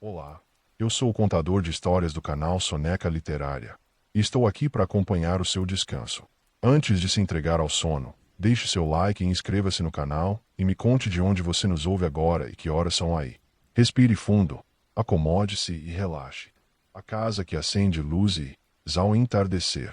Olá, eu sou o contador de histórias do canal Soneca Literária e estou aqui para acompanhar o seu descanso. Antes de se entregar ao sono, deixe seu like e inscreva-se no canal e me conte de onde você nos ouve agora e que horas são aí. Respire fundo, acomode-se e relaxe. A casa que acende luzes ao entardecer.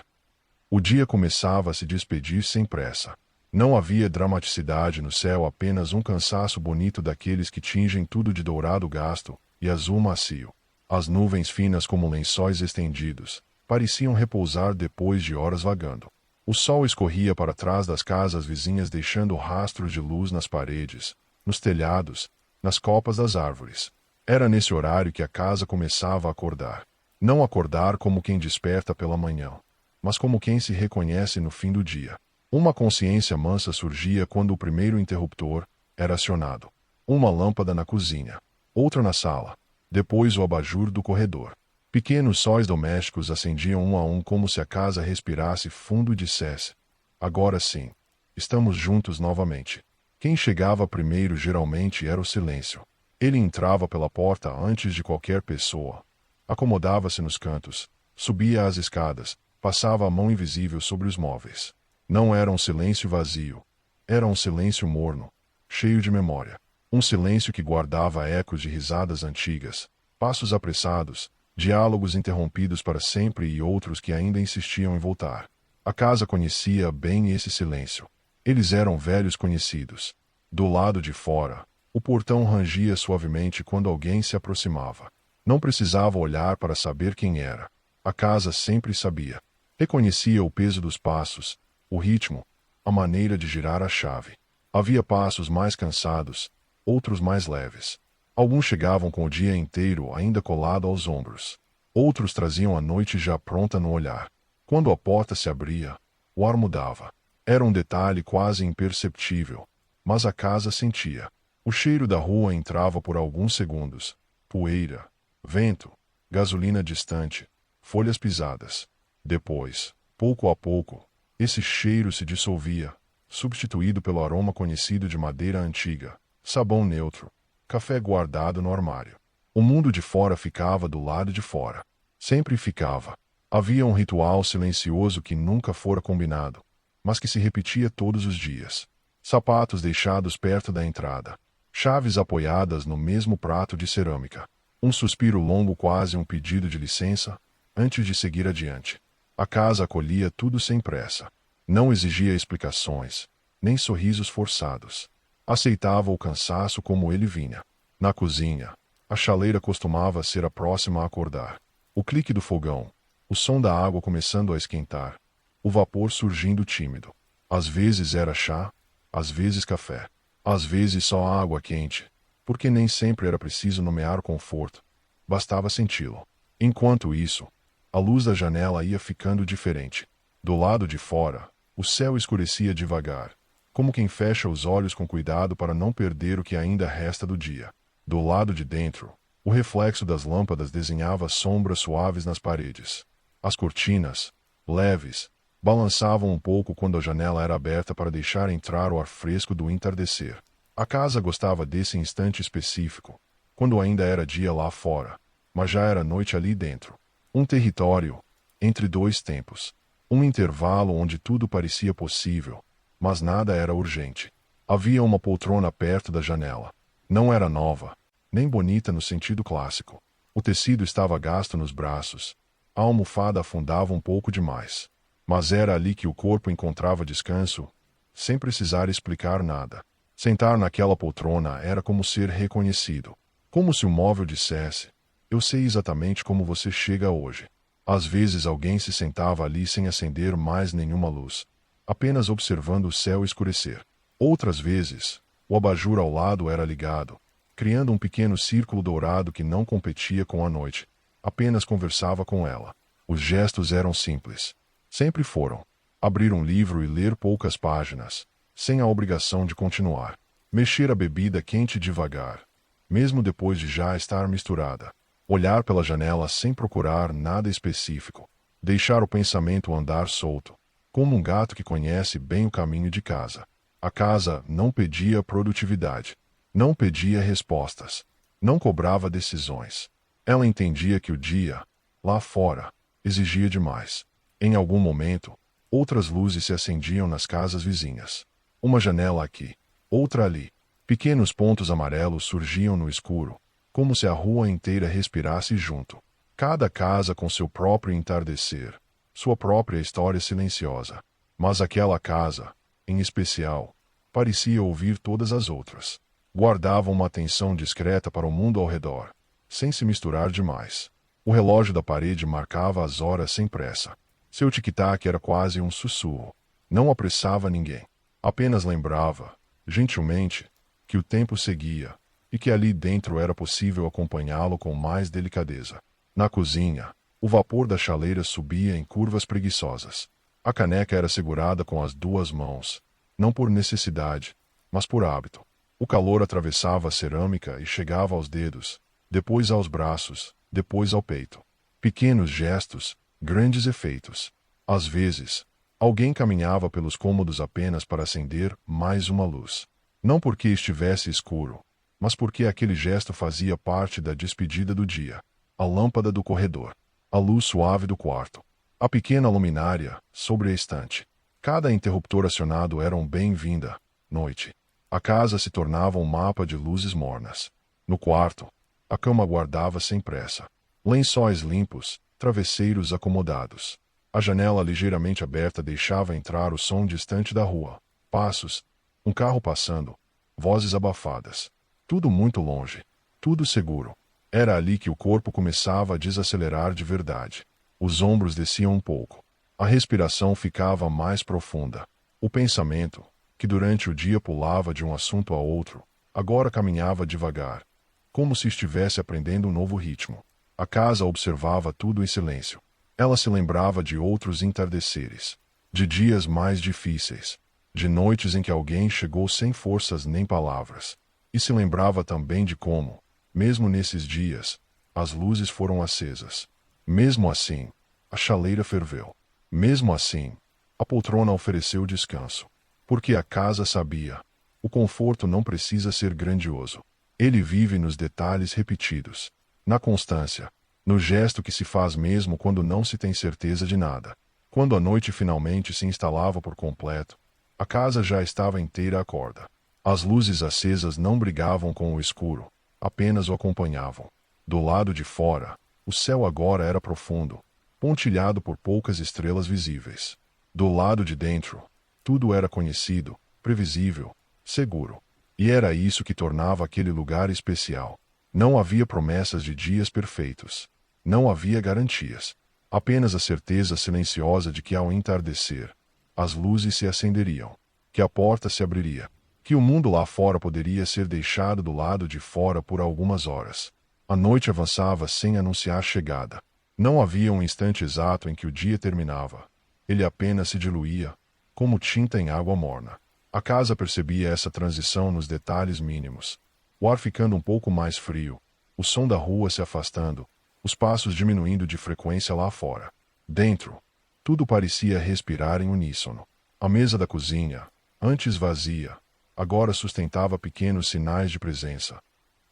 O dia começava a se despedir sem pressa. Não havia dramaticidade no céu, apenas um cansaço bonito daqueles que tingem tudo de dourado gasto e azul macio. As nuvens finas como lençóis estendidos pareciam repousar depois de horas vagando. O sol escorria para trás das casas vizinhas, deixando rastros de luz nas paredes, nos telhados, nas copas das árvores. Era nesse horário que a casa começava a acordar. Não acordar como quem desperta pela manhã, mas como quem se reconhece no fim do dia. Uma consciência mansa surgia quando o primeiro interruptor era acionado. Uma lâmpada na cozinha, outra na sala, depois o abajur do corredor. Pequenos sóis domésticos acendiam um a um como se a casa respirasse fundo e dissesse: agora sim, estamos juntos novamente. Quem chegava primeiro geralmente era o silêncio. Ele entrava pela porta antes de qualquer pessoa. Acomodava-se nos cantos, subia as escadas, passava a mão invisível sobre os móveis. Não era um silêncio vazio. Era um silêncio morno, cheio de memória. Um silêncio que guardava ecos de risadas antigas, passos apressados, diálogos interrompidos para sempre e outros que ainda insistiam em voltar. A casa conhecia bem esse silêncio. Eles eram velhos conhecidos. Do lado de fora, o portão rangia suavemente quando alguém se aproximava. Não precisava olhar para saber quem era. A casa sempre sabia. Reconhecia o peso dos passos, o ritmo, a maneira de girar a chave. Havia passos mais cansados, outros mais leves. Alguns chegavam com o dia inteiro ainda colado aos ombros. Outros traziam a noite já pronta no olhar. Quando a porta se abria, o ar mudava. Era um detalhe quase imperceptível, mas a casa sentia. O cheiro da rua entrava por alguns segundos. Poeira, vento, gasolina distante, folhas pisadas. Depois, pouco a pouco, esse cheiro se dissolvia, substituído pelo aroma conhecido de madeira antiga, sabão neutro, café guardado no armário. O mundo de fora ficava do lado de fora. Sempre ficava. Havia um ritual silencioso que nunca fora combinado, mas que se repetia todos os dias. Sapatos deixados perto da entrada. Chaves apoiadas no mesmo prato de cerâmica. Um suspiro longo, quase um pedido de licença, antes de seguir adiante. A casa acolhia tudo sem pressa. Não exigia explicações, nem sorrisos forçados. Aceitava o cansaço como ele vinha. Na cozinha, a chaleira costumava ser a próxima a acordar. O clique do fogão, o som da água começando a esquentar, o vapor surgindo tímido. Às vezes era chá, às vezes café, às vezes só água quente, porque nem sempre era preciso nomear conforto. Bastava senti-lo. Enquanto isso, a luz da janela ia ficando diferente. Do lado de fora, o céu escurecia devagar, como quem fecha os olhos com cuidado para não perder o que ainda resta do dia. Do lado de dentro, o reflexo das lâmpadas desenhava sombras suaves nas paredes. As cortinas, leves, balançavam um pouco quando a janela era aberta para deixar entrar o ar fresco do entardecer. A casa gostava desse instante específico, quando ainda era dia lá fora, mas já era noite ali dentro. Um território entre dois tempos. Um intervalo onde tudo parecia possível, mas nada era urgente. Havia uma poltrona perto da janela. Não era nova, nem bonita no sentido clássico. O tecido estava gasto nos braços. A almofada afundava um pouco demais. Mas era ali que o corpo encontrava descanso, sem precisar explicar nada. Sentar naquela poltrona era como ser reconhecido. Como se o móvel dissesse: eu sei exatamente como você chega hoje. Às vezes alguém se sentava ali sem acender mais nenhuma luz, apenas observando o céu escurecer. Outras vezes, o abajur ao lado era ligado, criando um pequeno círculo dourado que não competia com a noite, apenas conversava com ela. Os gestos eram simples. Sempre foram. Abrir um livro e ler poucas páginas, sem a obrigação de continuar. Mexer a bebida quente devagar, mesmo depois de já estar misturada. Olhar pela janela sem procurar nada específico. Deixar o pensamento andar solto, como um gato que conhece bem o caminho de casa. A casa não pedia produtividade. Não pedia respostas. Não cobrava decisões. Ela entendia que o dia, lá fora, exigia demais. Em algum momento, outras luzes se acendiam nas casas vizinhas. Uma janela aqui, outra ali. Pequenos pontos amarelos surgiam no escuro, como se a rua inteira respirasse junto. Cada casa com seu próprio entardecer, sua própria história silenciosa. Mas aquela casa, em especial, parecia ouvir todas as outras. Guardava uma atenção discreta para o mundo ao redor, sem se misturar demais. O relógio da parede marcava as horas sem pressa. Seu tic-tac era quase um sussurro. Não apressava ninguém. Apenas lembrava, gentilmente, que o tempo seguia, e que ali dentro era possível acompanhá-lo com mais delicadeza. Na cozinha, o vapor da chaleira subia em curvas preguiçosas. A caneca era segurada com as duas mãos, não por necessidade, mas por hábito. O calor atravessava a cerâmica e chegava aos dedos, depois aos braços, depois ao peito. Pequenos gestos, grandes efeitos. Às vezes, alguém caminhava pelos cômodos apenas para acender mais uma luz. Não porque estivesse escuro, mas porque aquele gesto fazia parte da despedida do dia. A lâmpada do corredor, a luz suave do quarto, a pequena luminária sobre a estante. Cada interruptor acionado era um bem-vinda, noite. A casa se tornava um mapa de luzes mornas. No quarto, a cama guardava sem pressa. Lençóis limpos, travesseiros acomodados. A janela ligeiramente aberta deixava entrar o som distante da rua. Passos, um carro passando, vozes abafadas. Tudo muito longe, tudo seguro. Era ali que o corpo começava a desacelerar de verdade. Os ombros desciam um pouco. A respiração ficava mais profunda. O pensamento, que durante o dia pulava de um assunto a outro, agora caminhava devagar, como se estivesse aprendendo um novo ritmo. A casa observava tudo em silêncio. Ela se lembrava de outros entardeceres, de dias mais difíceis, de noites em que alguém chegou sem forças nem palavras. E se lembrava também de como, mesmo nesses dias, as luzes foram acesas. Mesmo assim, a chaleira ferveu. Mesmo assim, a poltrona ofereceu descanso. Porque a casa sabia, o conforto não precisa ser grandioso. Ele vive nos detalhes repetidos, na constância, no gesto que se faz mesmo quando não se tem certeza de nada. Quando a noite finalmente se instalava por completo, a casa já estava inteira à corda. As luzes acesas não brigavam com o escuro, apenas o acompanhavam. Do lado de fora, o céu agora era profundo, pontilhado por poucas estrelas visíveis. Do lado de dentro, tudo era conhecido, previsível, seguro. E era isso que tornava aquele lugar especial. Não havia promessas de dias perfeitos. Não havia garantias. Apenas a certeza silenciosa de que ao entardecer, as luzes se acenderiam, que a porta se abriria, que o mundo lá fora poderia ser deixado do lado de fora por algumas horas. A noite avançava sem anunciar chegada. Não havia um instante exato em que o dia terminava. Ele apenas se diluía, como tinta em água morna. A casa percebia essa transição nos detalhes mínimos. O ar ficando um pouco mais frio, o som da rua se afastando, os passos diminuindo de frequência lá fora. Dentro, tudo parecia respirar em uníssono. A mesa da cozinha, antes vazia, agora sustentava pequenos sinais de presença.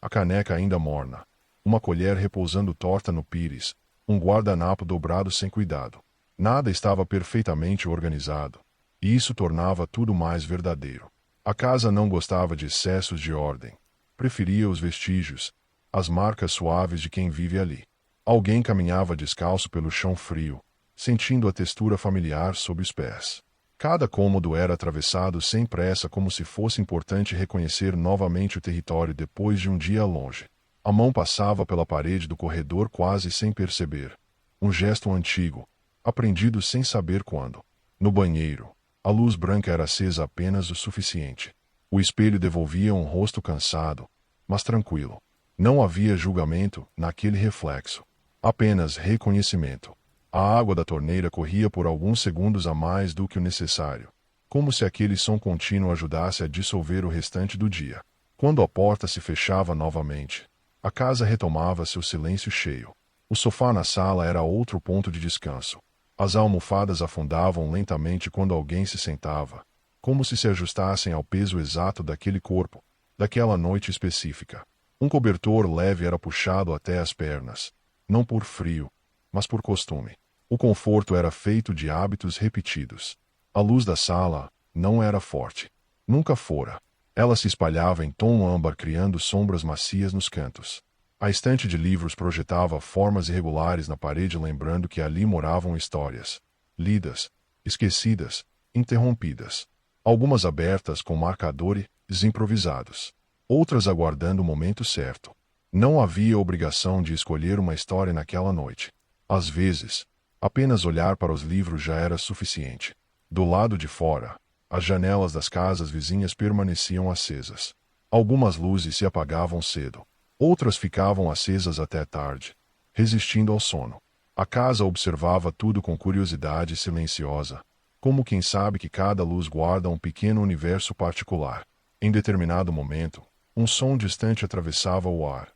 A caneca ainda morna, uma colher repousando torta no pires, um guardanapo dobrado sem cuidado. Nada estava perfeitamente organizado, e isso tornava tudo mais verdadeiro. A casa não gostava de excessos de ordem. Preferia os vestígios, as marcas suaves de quem vive ali. Alguém caminhava descalço pelo chão frio, sentindo a textura familiar sob os pés. Cada cômodo era atravessado sem pressa como se fosse importante reconhecer novamente o território depois de um dia longe. A mão passava pela parede do corredor quase sem perceber. Um gesto antigo, aprendido sem saber quando. No banheiro, a luz branca era acesa apenas o suficiente. O espelho devolvia um rosto cansado, mas tranquilo. Não havia julgamento naquele reflexo. Apenas reconhecimento. A água da torneira corria por alguns segundos a mais do que o necessário, como se aquele som contínuo ajudasse a dissolver o restante do dia. Quando a porta se fechava novamente, a casa retomava seu silêncio cheio. O sofá na sala era outro ponto de descanso. As almofadas afundavam lentamente quando alguém se sentava, como se ajustassem ao peso exato daquele corpo, daquela noite específica. Um cobertor leve era puxado até as pernas, não por frio, mas por costume. O conforto era feito de hábitos repetidos. A luz da sala não era forte. Nunca fora. Ela se espalhava em tom âmbar, criando sombras macias nos cantos. A estante de livros projetava formas irregulares na parede, lembrando que ali moravam histórias. Lidas, esquecidas, interrompidas. Algumas abertas com marcadores improvisados. Outras aguardando o momento certo. Não havia obrigação de escolher uma história naquela noite. Às vezes, apenas olhar para os livros já era suficiente. Do lado de fora, as janelas das casas vizinhas permaneciam acesas. Algumas luzes se apagavam cedo. Outras ficavam acesas até tarde, resistindo ao sono. A casa observava tudo com curiosidade silenciosa, como quem sabe que cada luz guarda um pequeno universo particular. Em determinado momento, um som distante atravessava o ar.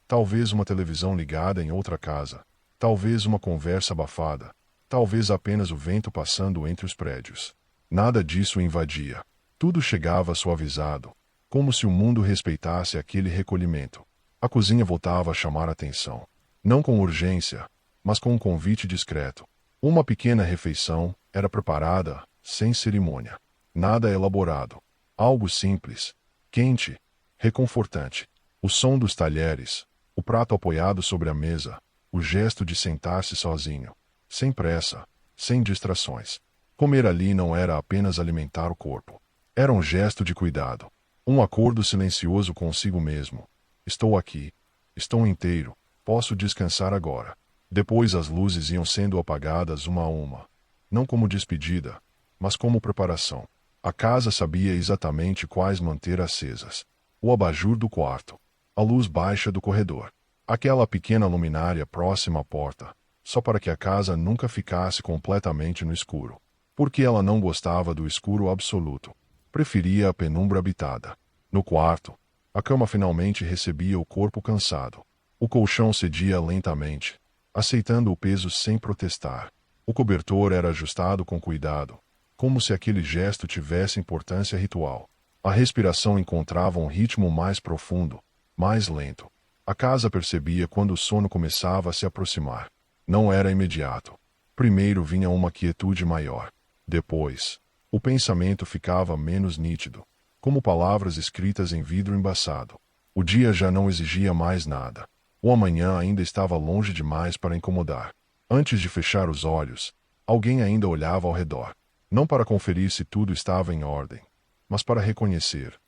Talvez uma televisão ligada em outra casa. Talvez uma conversa abafada. Talvez apenas o vento passando entre os prédios. Nada disso invadia. Tudo chegava suavizado, como se o mundo respeitasse aquele recolhimento. A cozinha voltava a chamar a atenção. Não com urgência, mas com um convite discreto. Uma pequena refeição era preparada, sem cerimônia. Nada elaborado. Algo simples, quente, reconfortante. O som dos talheres, o prato apoiado sobre a mesa, o gesto de sentar-se sozinho, sem pressa, sem distrações. Comer ali não era apenas alimentar o corpo. Era um gesto de cuidado. Um acordo silencioso consigo mesmo. Estou aqui. Estou inteiro. Posso descansar agora. Depois as luzes iam sendo apagadas uma a uma. Não como despedida, mas como preparação. A casa sabia exatamente quais manter acesas. O abajur do quarto. A luz baixa do corredor. Aquela pequena luminária próxima à porta. Só para que a casa nunca ficasse completamente no escuro. Porque ela não gostava do escuro absoluto. Preferia a penumbra habitada. No quarto, a cama finalmente recebia o corpo cansado. O colchão cedia lentamente, aceitando o peso sem protestar. O cobertor era ajustado com cuidado, como se aquele gesto tivesse importância ritual. A respiração encontrava um ritmo mais profundo, mais lento. A casa percebia quando o sono começava a se aproximar. Não era imediato. Primeiro vinha uma quietude maior. Depois, o pensamento ficava menos nítido, como palavras escritas em vidro embaçado. O dia já não exigia mais nada. O amanhã ainda estava longe demais para incomodar. Antes de fechar os olhos, alguém ainda olhava ao redor. Não para conferir se tudo estava em ordem, mas para reconhecer.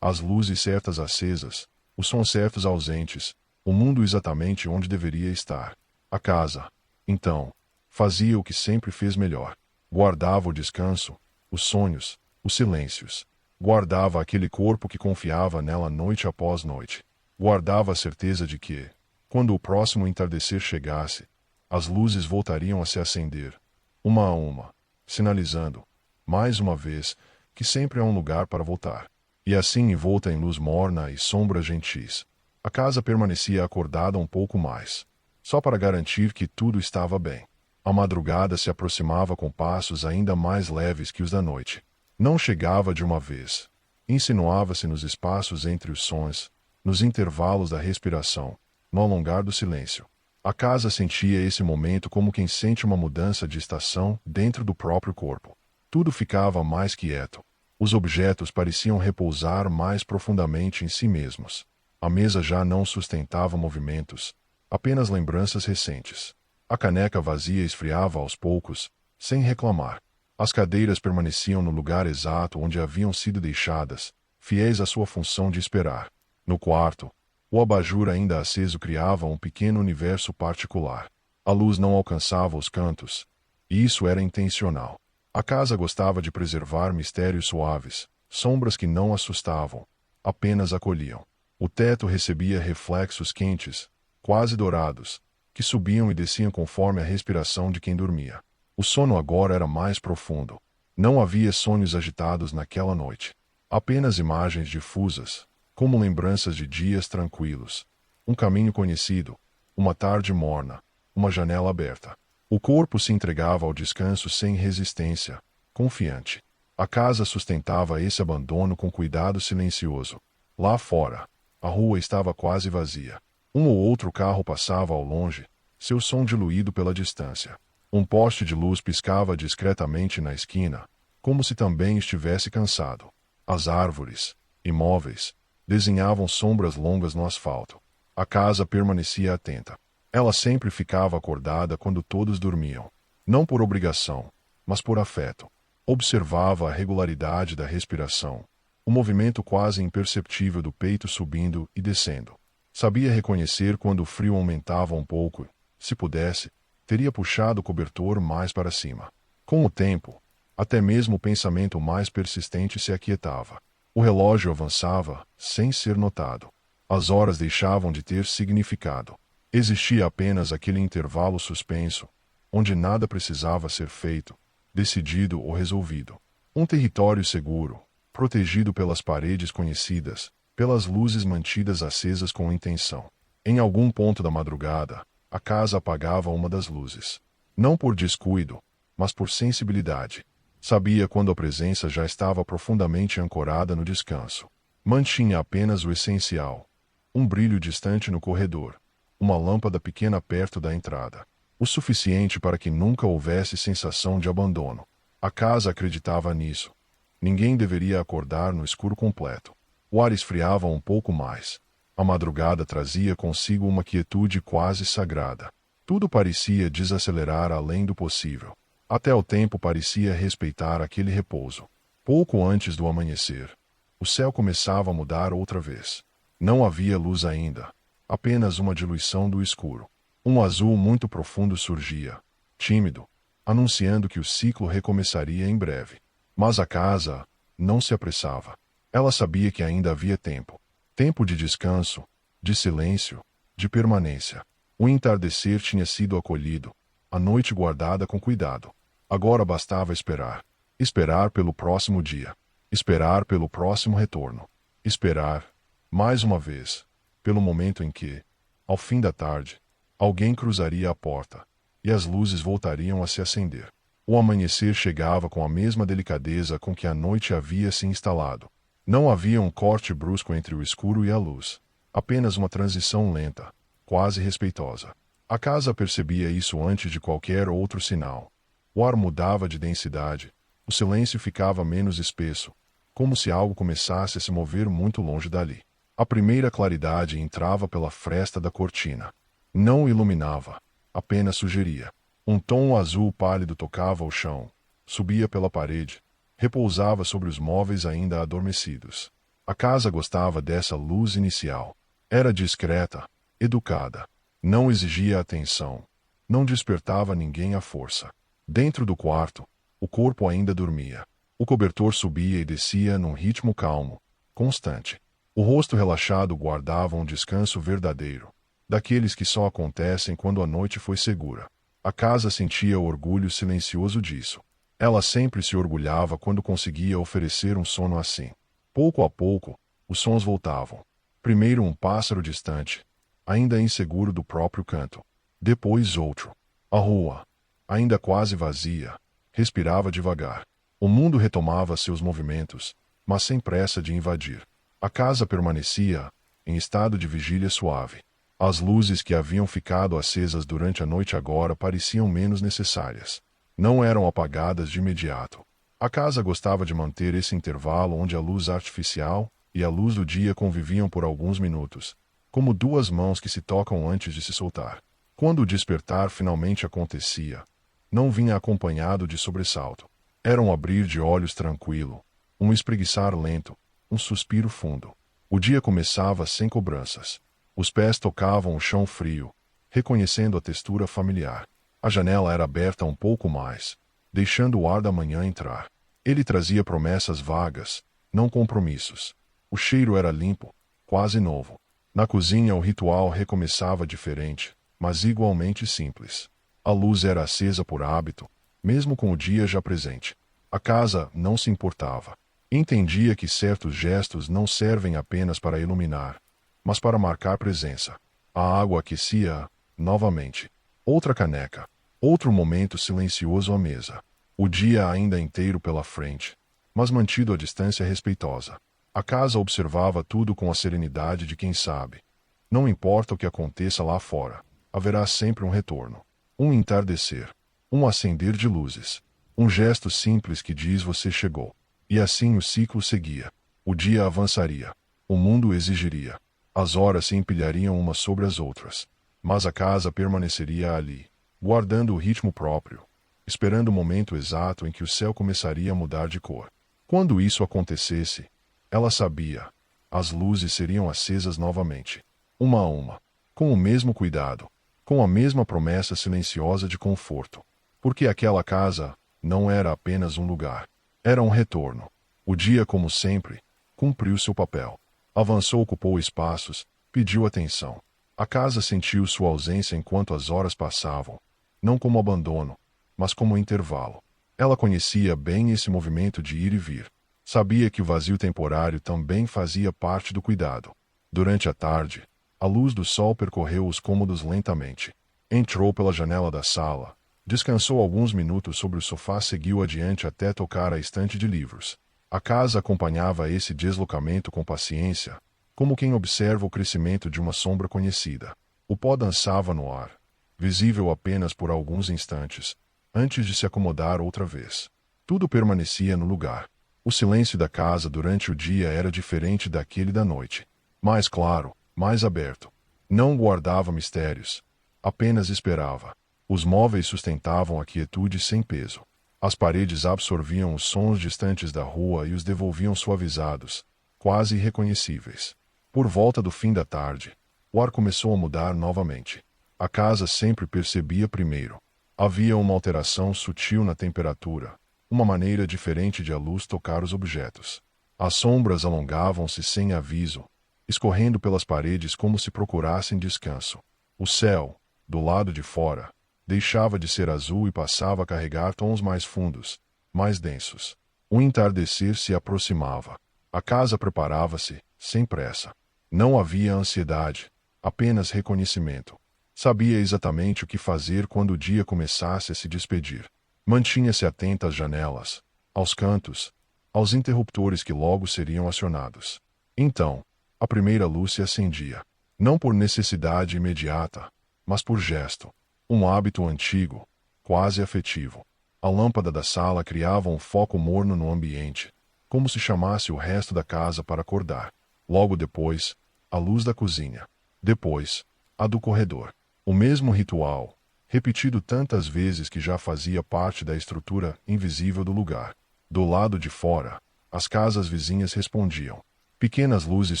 As luzes certas acesas, os sons certos ausentes, o mundo exatamente onde deveria estar. A casa, então, fazia o que sempre fez melhor. Guardava o descanso, os sonhos, os silêncios. Guardava aquele corpo que confiava nela noite após noite. Guardava a certeza de que, quando o próximo entardecer chegasse, as luzes voltariam a se acender, uma a uma, sinalizando, mais uma vez, que sempre há um lugar para voltar. E assim, envolta em luz morna e sombras gentis, a casa permanecia acordada um pouco mais, só para garantir que tudo estava bem. A madrugada se aproximava com passos ainda mais leves que os da noite. Não chegava de uma vez. Insinuava-se nos espaços entre os sons, nos intervalos da respiração, no alongar do silêncio. A casa sentia esse momento como quem sente uma mudança de estação dentro do próprio corpo. Tudo ficava mais quieto. Os objetos pareciam repousar mais profundamente em si mesmos. A mesa já não sustentava movimentos, apenas lembranças recentes. A caneca vazia esfriava aos poucos, sem reclamar. As cadeiras permaneciam no lugar exato onde haviam sido deixadas, fiéis à sua função de esperar. No quarto, o abajur ainda aceso criava um pequeno universo particular. A luz não alcançava os cantos, e isso era intencional. A casa gostava de preservar mistérios suaves, sombras que não assustavam, apenas acolhiam. O teto recebia reflexos quentes, quase dourados, que subiam e desciam conforme a respiração de quem dormia. O sono agora era mais profundo. Não havia sonhos agitados naquela noite. Apenas imagens difusas, como lembranças de dias tranquilos. Um caminho conhecido, uma tarde morna, uma janela aberta. O corpo se entregava ao descanso sem resistência, confiante. A casa sustentava esse abandono com cuidado silencioso. Lá fora, A rua estava quase vazia. Um ou outro carro passava ao longe, seu som diluído pela distância. Um poste de luz piscava discretamente na esquina, como se também estivesse cansado. As árvores, imóveis, desenhavam sombras longas no asfalto. A casa permanecia atenta. Ela sempre ficava acordada quando todos dormiam. Não por obrigação, mas por afeto. Observava a regularidade da respiração, o movimento quase imperceptível do peito subindo e descendo. Sabia reconhecer quando o frio aumentava um pouco. Se pudesse, teria puxado o cobertor mais para cima. Com o tempo, até mesmo o pensamento mais persistente se aquietava. O relógio avançava, sem ser notado. As horas deixavam de ter significado. Existia apenas aquele intervalo suspenso, onde nada precisava ser feito, decidido ou resolvido. Um território seguro, protegido pelas paredes conhecidas, pelas luzes mantidas acesas com intenção. Em algum ponto da madrugada, a casa apagava uma das luzes. Não por descuido, mas por sensibilidade. Sabia quando a presença já estava profundamente ancorada no descanso. Mantinha apenas o essencial. Um brilho distante no corredor. Uma lâmpada pequena perto da entrada. O suficiente para que nunca houvesse sensação de abandono. A casa acreditava nisso. Ninguém deveria acordar no escuro completo. O ar esfriava um pouco mais. A madrugada trazia consigo uma quietude quase sagrada. Tudo parecia desacelerar além do possível. Até o tempo parecia respeitar aquele repouso. Pouco antes do amanhecer, o céu começava a mudar outra vez. Não havia luz ainda, apenas uma diluição do escuro. Um azul muito profundo surgia, tímido, anunciando que o ciclo recomeçaria em breve. Mas a casa não se apressava. Ela sabia que ainda havia tempo. Tempo de descanso, de silêncio, de permanência. O entardecer tinha sido acolhido, a noite guardada com cuidado. Agora bastava esperar. Esperar pelo próximo dia. Esperar pelo próximo retorno. Esperar, mais uma vez, pelo momento em que, ao fim da tarde, alguém cruzaria a porta, e as luzes voltariam a se acender. O amanhecer chegava com a mesma delicadeza com que a noite havia se instalado. Não havia um corte brusco entre o escuro e a luz. Apenas uma transição lenta, quase respeitosa. A casa percebia isso antes de qualquer outro sinal. O ar mudava de densidade. O silêncio ficava menos espesso, como se algo começasse a se mover muito longe dali. A primeira claridade entrava pela fresta da cortina. Não iluminava, apenas sugeria. Um tom azul pálido tocava o chão, subia pela parede, repousava sobre os móveis ainda adormecidos. A casa gostava dessa luz inicial. Era discreta, educada. Não exigia atenção. Não despertava ninguém à força. Dentro do quarto, o corpo ainda dormia. O cobertor subia e descia num ritmo calmo, constante. O rosto relaxado guardava um descanso verdadeiro, daqueles que só acontecem quando a noite foi segura. A casa sentia o orgulho silencioso disso. Ela sempre se orgulhava quando conseguia oferecer um sono assim. Pouco a pouco, os sons voltavam. Primeiro um pássaro distante, ainda inseguro do próprio canto. Depois outro. A rua, ainda quase vazia, respirava devagar. O mundo retomava seus movimentos, mas sem pressa de invadir. A casa permanecia, em estado de vigília suave. As luzes que haviam ficado acesas durante a noite agora pareciam menos necessárias. Não eram apagadas de imediato. A casa gostava de manter esse intervalo onde a luz artificial e a luz do dia conviviam por alguns minutos, como duas mãos que se tocam antes de se soltar. Quando o despertar finalmente acontecia, não vinha acompanhado de sobressalto. Era um abrir de olhos tranquilo, um espreguiçar lento, um suspiro fundo. O dia começava sem cobranças. Os pés tocavam o chão frio, reconhecendo a textura familiar. A janela era aberta um pouco mais, deixando o ar da manhã entrar. Ele trazia promessas vagas, não compromissos. O cheiro era limpo, quase novo. Na cozinha o ritual recomeçava diferente, mas igualmente simples. A luz era acesa por hábito, mesmo com o dia já presente. A casa não se importava. Entendia que certos gestos não servem apenas para iluminar, mas para marcar presença. A água aquecia, novamente. Outra caneca. Outro momento silencioso à mesa. O dia ainda inteiro pela frente, mas mantido a distância respeitosa. A casa observava tudo com a serenidade de quem sabe. Não importa o que aconteça lá fora, haverá sempre um retorno. Um entardecer. Um acender de luzes. Um gesto simples que diz você chegou. E assim o ciclo seguia. O dia avançaria. O mundo exigiria. As horas se empilhariam umas sobre as outras. Mas a casa permaneceria ali, guardando o ritmo próprio, esperando o momento exato em que o céu começaria a mudar de cor. Quando isso acontecesse, ela sabia. As luzes seriam acesas novamente. Uma a uma. Com o mesmo cuidado. Com a mesma promessa silenciosa de conforto. Porque aquela casa não era apenas um lugar. Era um retorno. O dia, como sempre, cumpriu seu papel. Avançou, ocupou espaços, pediu atenção. A casa sentiu sua ausência enquanto as horas passavam. Não como abandono, mas como intervalo. Ela conhecia bem esse movimento de ir e vir. Sabia que o vazio temporário também fazia parte do cuidado. Durante a tarde, a luz do sol percorreu os cômodos lentamente. Entrou pela janela da sala, descansou alguns minutos sobre o sofá, seguiu adiante até tocar a estante de livros. A casa acompanhava esse deslocamento com paciência, como quem observa o crescimento de uma sombra conhecida. O pó dançava no ar, visível apenas por alguns instantes, antes de se acomodar outra vez. Tudo permanecia no lugar. O silêncio da casa durante o dia era diferente daquele da noite. Mais claro, mais aberto. Não guardava mistérios. Apenas esperava. Os móveis sustentavam a quietude sem peso. As paredes absorviam os sons distantes da rua e os devolviam suavizados, quase irreconhecíveis. Por volta do fim da tarde, o ar começou a mudar novamente. A casa sempre percebia primeiro. Havia uma alteração sutil na temperatura, uma maneira diferente de a luz tocar os objetos. As sombras alongavam-se sem aviso, escorrendo pelas paredes como se procurassem descanso. O céu, do lado de fora, deixava de ser azul e passava a carregar tons mais fundos, mais densos. O entardecer se aproximava. A casa preparava-se, sem pressa. Não havia ansiedade, apenas reconhecimento. Sabia exatamente o que fazer quando o dia começasse a se despedir. Mantinha-se atenta às janelas, aos cantos, aos interruptores que logo seriam acionados. Então, a primeira luz se acendia. Não por necessidade imediata, mas por gesto. Um hábito antigo, quase afetivo. A lâmpada da sala criava um foco morno no ambiente, como se chamasse o resto da casa para acordar. Logo depois, a luz da cozinha. Depois, a do corredor. O mesmo ritual, repetido tantas vezes que já fazia parte da estrutura invisível do lugar. Do lado de fora, as casas vizinhas respondiam. Pequenas luzes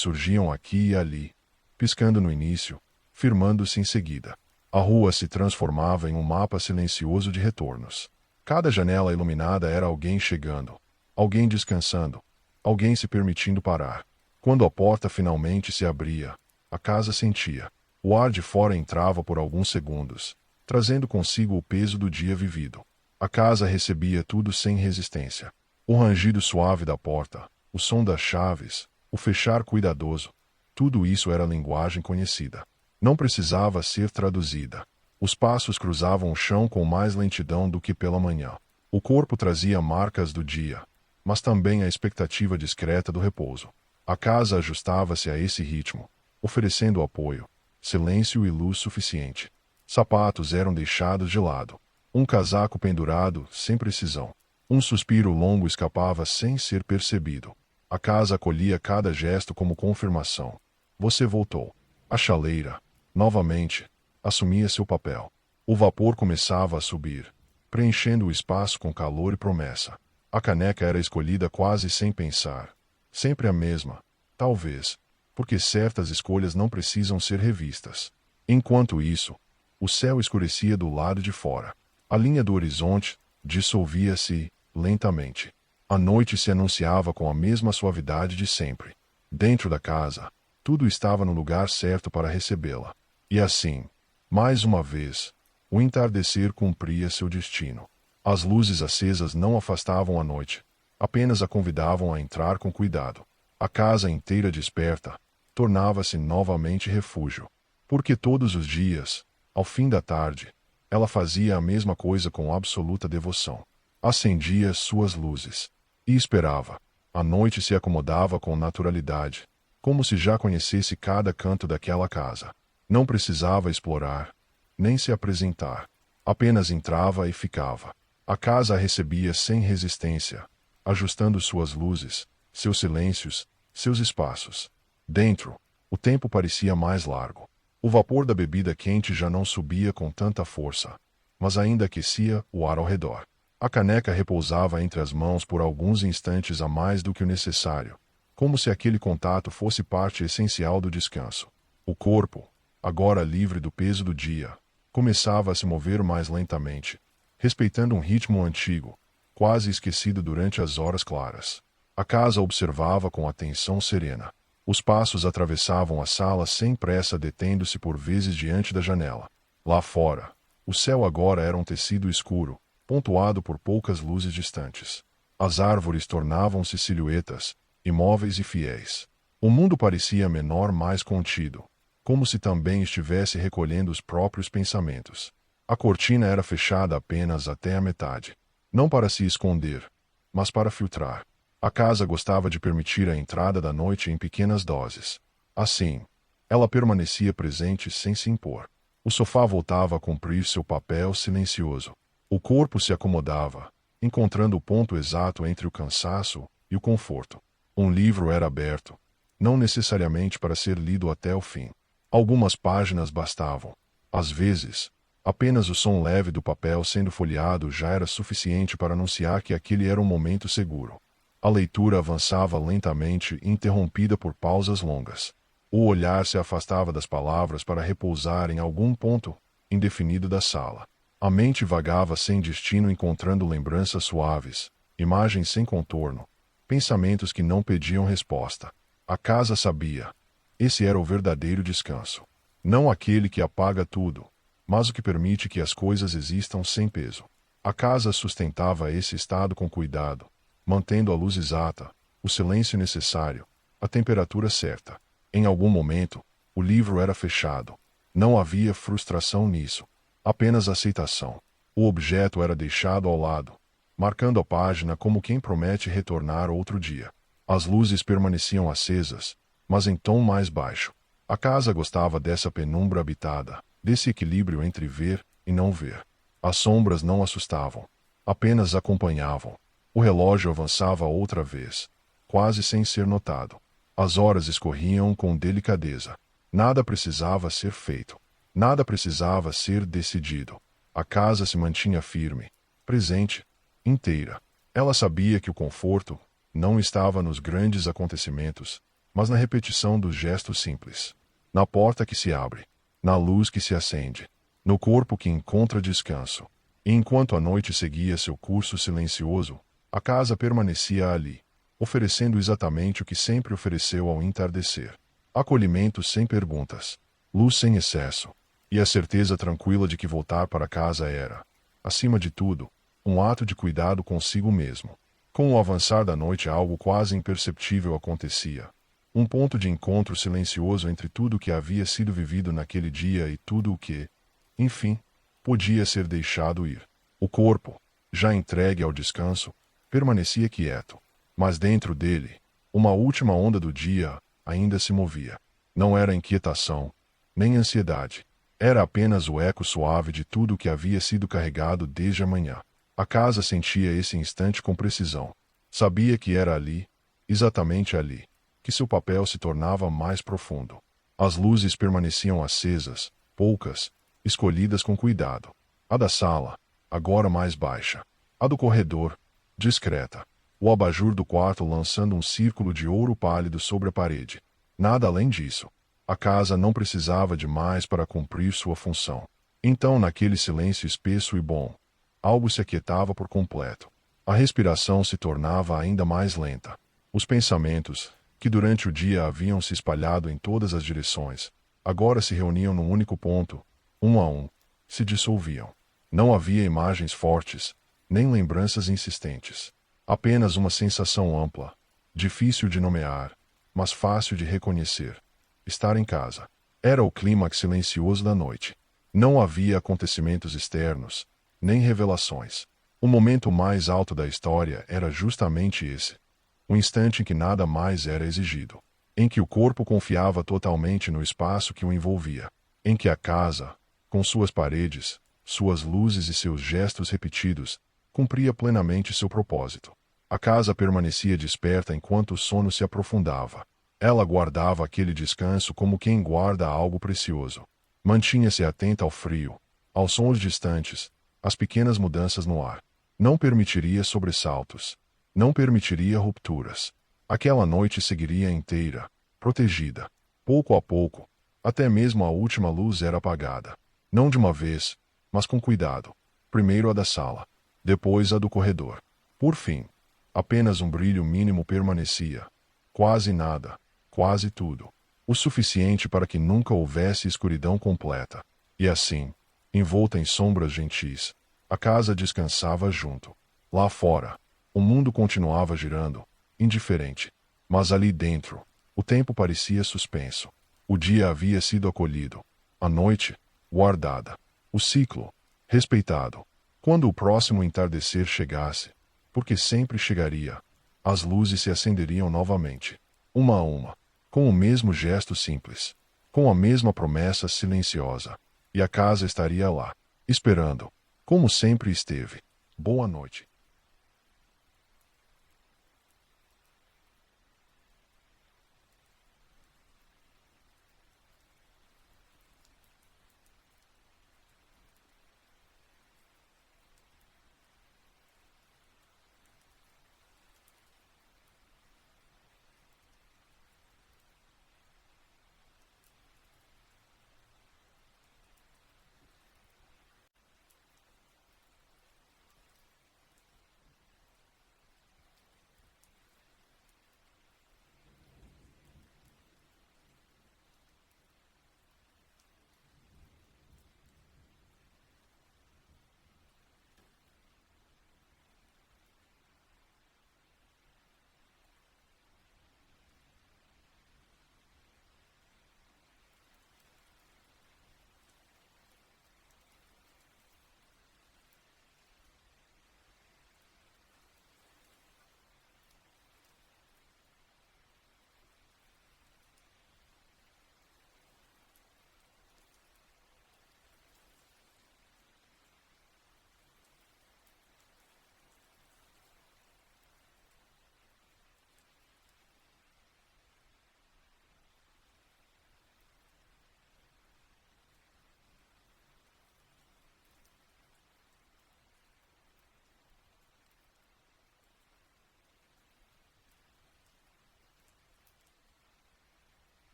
surgiam aqui e ali, piscando no início, firmando-se em seguida. A rua se transformava em um mapa silencioso de retornos. Cada janela iluminada era alguém chegando, alguém descansando, alguém se permitindo parar. Quando a porta finalmente se abria, a casa sentia. O ar de fora entrava por alguns segundos, trazendo consigo o peso do dia vivido. A casa recebia tudo sem resistência. O rangido suave da porta, o som das chaves, o fechar cuidadoso. Tudo isso era linguagem conhecida. Não precisava ser traduzida. Os passos cruzavam o chão com mais lentidão do que pela manhã. O corpo trazia marcas do dia, mas também a expectativa discreta do repouso. A casa ajustava-se a esse ritmo, oferecendo apoio, silêncio e luz suficiente. Sapatos eram deixados de lado. Um casaco pendurado, sem precisão. Um suspiro longo escapava sem ser percebido. A casa acolhia cada gesto como confirmação. Você voltou. A chaleira, novamente, assumia seu papel. O vapor começava a subir, preenchendo o espaço com calor e promessa. A caneca era escolhida quase sem pensar. Sempre a mesma, talvez, porque certas escolhas não precisam ser revistas. Enquanto isso, o céu escurecia do lado de fora. A linha do horizonte dissolvia-se lentamente. A noite se anunciava com a mesma suavidade de sempre. Dentro da casa, tudo estava no lugar certo para recebê-la. E assim, mais uma vez, o entardecer cumpria seu destino. As luzes acesas não afastavam a noite, apenas a convidavam a entrar com cuidado. A casa inteira desperta, tornava-se novamente refúgio. Porque todos os dias, ao fim da tarde, ela fazia a mesma coisa com absoluta devoção. Acendia suas luzes. E esperava. A noite se acomodava com naturalidade, como se já conhecesse cada canto daquela casa. Não precisava explorar, nem se apresentar. Apenas entrava e ficava. A casa a recebia sem resistência, ajustando suas luzes, seus silêncios, seus espaços. Dentro, o tempo parecia mais largo. O vapor da bebida quente já não subia com tanta força, mas ainda aquecia o ar ao redor. A caneca repousava entre as mãos por alguns instantes a mais do que o necessário, como se aquele contato fosse parte essencial do descanso. O corpo, agora livre do peso do dia, começava a se mover mais lentamente, respeitando um ritmo antigo, quase esquecido durante as horas claras. A casa observava com atenção serena. Os passos atravessavam a sala sem pressa, detendo-se por vezes diante da janela. Lá fora, o céu agora era um tecido escuro, pontuado por poucas luzes distantes. As árvores tornavam-se silhuetas, imóveis e fiéis. O mundo parecia menor, mais contido, como se também estivesse recolhendo os próprios pensamentos. A cortina era fechada apenas até a metade. Não para se esconder, mas para filtrar. A casa gostava de permitir a entrada da noite em pequenas doses. Assim, ela permanecia presente sem se impor. O sofá voltava a cumprir seu papel silencioso. O corpo se acomodava, encontrando o ponto exato entre o cansaço e o conforto. Um livro era aberto, não necessariamente para ser lido até o fim. Algumas páginas bastavam. Às vezes, apenas o som leve do papel sendo folheado já era suficiente para anunciar que aquele era um momento seguro. A leitura avançava lentamente, interrompida por pausas longas. O olhar se afastava das palavras para repousar em algum ponto indefinido da sala. A mente vagava sem destino, encontrando lembranças suaves, imagens sem contorno, pensamentos que não pediam resposta. A casa sabia. Esse era o verdadeiro descanso. Não aquele que apaga tudo, mas o que permite que as coisas existam sem peso. A casa sustentava esse estado com cuidado, mantendo a luz exata, o silêncio necessário, a temperatura certa. Em algum momento, o livro era fechado. Não havia frustração nisso, apenas aceitação. O objeto era deixado ao lado, marcando a página como quem promete retornar outro dia. As luzes permaneciam acesas, mas em tom mais baixo. A casa gostava dessa penumbra habitada, desse equilíbrio entre ver e não ver. As sombras não assustavam, apenas acompanhavam. O relógio avançava outra vez, quase sem ser notado. As horas escorriam com delicadeza. Nada precisava ser feito. Nada precisava ser decidido. A casa se mantinha firme, presente, inteira. Ela sabia que o conforto não estava nos grandes acontecimentos, mas na repetição dos gestos simples. Na porta que se abre, na luz que se acende, no corpo que encontra descanso. E enquanto a noite seguia seu curso silencioso, a casa permanecia ali, oferecendo exatamente o que sempre ofereceu ao entardecer. Acolhimento sem perguntas, luz sem excesso, e a certeza tranquila de que voltar para casa era, acima de tudo, um ato de cuidado consigo mesmo. Com o avançar da noite, algo quase imperceptível acontecia. Um ponto de encontro silencioso entre tudo o que havia sido vivido naquele dia e tudo o que, enfim, podia ser deixado ir. O corpo, já entregue ao descanso, permanecia quieto, mas dentro dele, uma última onda do dia ainda se movia. Não era inquietação, nem ansiedade. Era apenas o eco suave de tudo o que havia sido carregado desde a manhã. A casa sentia esse instante com precisão. Sabia que era ali, exatamente ali, que seu papel se tornava mais profundo. As luzes permaneciam acesas, poucas, escolhidas com cuidado. A da sala, agora mais baixa. A do corredor, discreta. O abajur do quarto lançando um círculo de ouro pálido sobre a parede. Nada além disso. A casa não precisava de mais para cumprir sua função. Então, naquele silêncio espesso e bom, algo se aquietava por completo. A respiração se tornava ainda mais lenta. Os pensamentos, que durante o dia haviam se espalhado em todas as direções, agora se reuniam num único ponto, um a um, se dissolviam. Não havia imagens fortes, nem lembranças insistentes. Apenas uma sensação ampla, difícil de nomear, mas fácil de reconhecer. Estar em casa. Era o clímax silencioso da noite. Não havia acontecimentos externos, nem revelações. O momento mais alto da história era justamente esse. O instante em que nada mais era exigido. Em que o corpo confiava totalmente no espaço que o envolvia. Em que a casa, com suas paredes, suas luzes e seus gestos repetidos, cumpria plenamente seu propósito. A casa permanecia desperta enquanto o sono se aprofundava. Ela guardava aquele descanso como quem guarda algo precioso. Mantinha-se atenta ao frio, aos sons distantes, às pequenas mudanças no ar. Não permitiria sobressaltos. Não permitiria rupturas. Aquela noite seguiria inteira, protegida. Pouco a pouco, até mesmo a última luz era apagada. Não de uma vez, mas com cuidado. Primeiro a da sala, depois a do corredor. Por fim, apenas um brilho mínimo permanecia. Quase nada, quase tudo. O suficiente para que nunca houvesse escuridão completa. E assim, envolta em sombras gentis, a casa descansava junto. Lá fora, o mundo continuava girando, indiferente. Mas ali dentro, o tempo parecia suspenso. O dia havia sido acolhido. A noite, guardada. O ciclo, respeitado. Quando o próximo entardecer chegasse, porque sempre chegaria, as luzes se acenderiam novamente, uma a uma, com o mesmo gesto simples, com a mesma promessa silenciosa, e a casa estaria lá, esperando, como sempre esteve. Boa noite.